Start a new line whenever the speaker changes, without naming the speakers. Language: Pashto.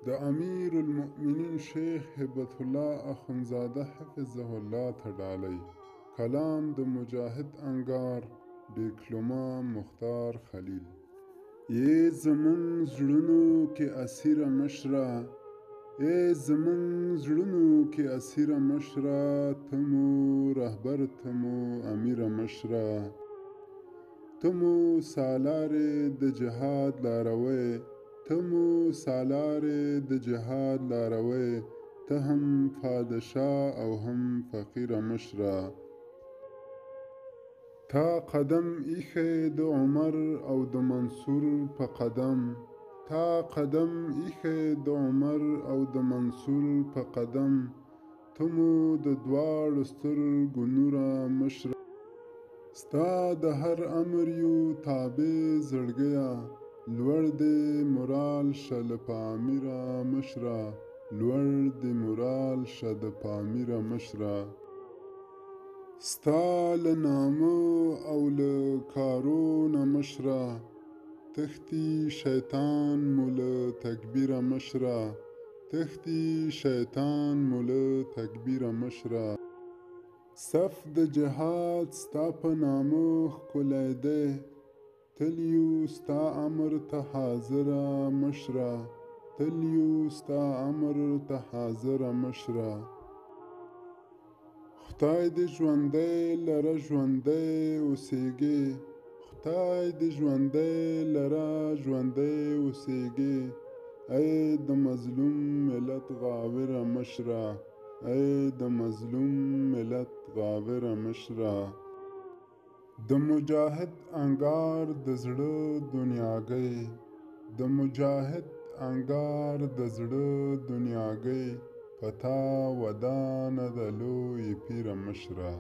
د امیر المؤمنین شیخ هبت الله اخندزاده حفظه الله ته ډالۍ. کلام د مجاهد انګار ډیکلوما مختار خلیل. ای زمونږ زړونو کې اسیره مشره، ای زمونږ زړونو کې اسیره مشره، ته مو رهبر ته مو امیره مشره، ته مو سالارې د جهاد لاروی، ته مو سالارې د جهاد لاروی، ته هم پادشاه او هم فقیره مشره. تا قدم ایښی د عمر او د منصور په قدم، تا قدم ایښی د عمر او د منصور په قدم، ته مو د دواړو سترګو نوره مشره. ستا د هر امر یو تابع زړګیه، لوړ دې مورال شه له پامیره مشره، لوړ دې مورال شه د پامیره مشره. ستا له نامه او له کارو نه مشره، تښتي شیطان مو له تکبیره مشره، تښتي شیطان مو له تکبیره مشره. صف د جهاد ستا په نامه ښکلی دی، تل یو ستا امر ته حاضره مشره، تل یو ستا امر ته حاضره مشره. خدای دې ژوندی لره ژوندی اوسېږې، خدای دې ژوندی لره ژوندی اوسېږې، ای د مظلوم ملت غاوره مشره، ای د مظلوم ملت غاوره مشره. د مجاهد انګار د زړه دنیاګۍ، د مجاهد انګار د زړه دنیاګۍ، په تا ودانه د لوی پیره مشره.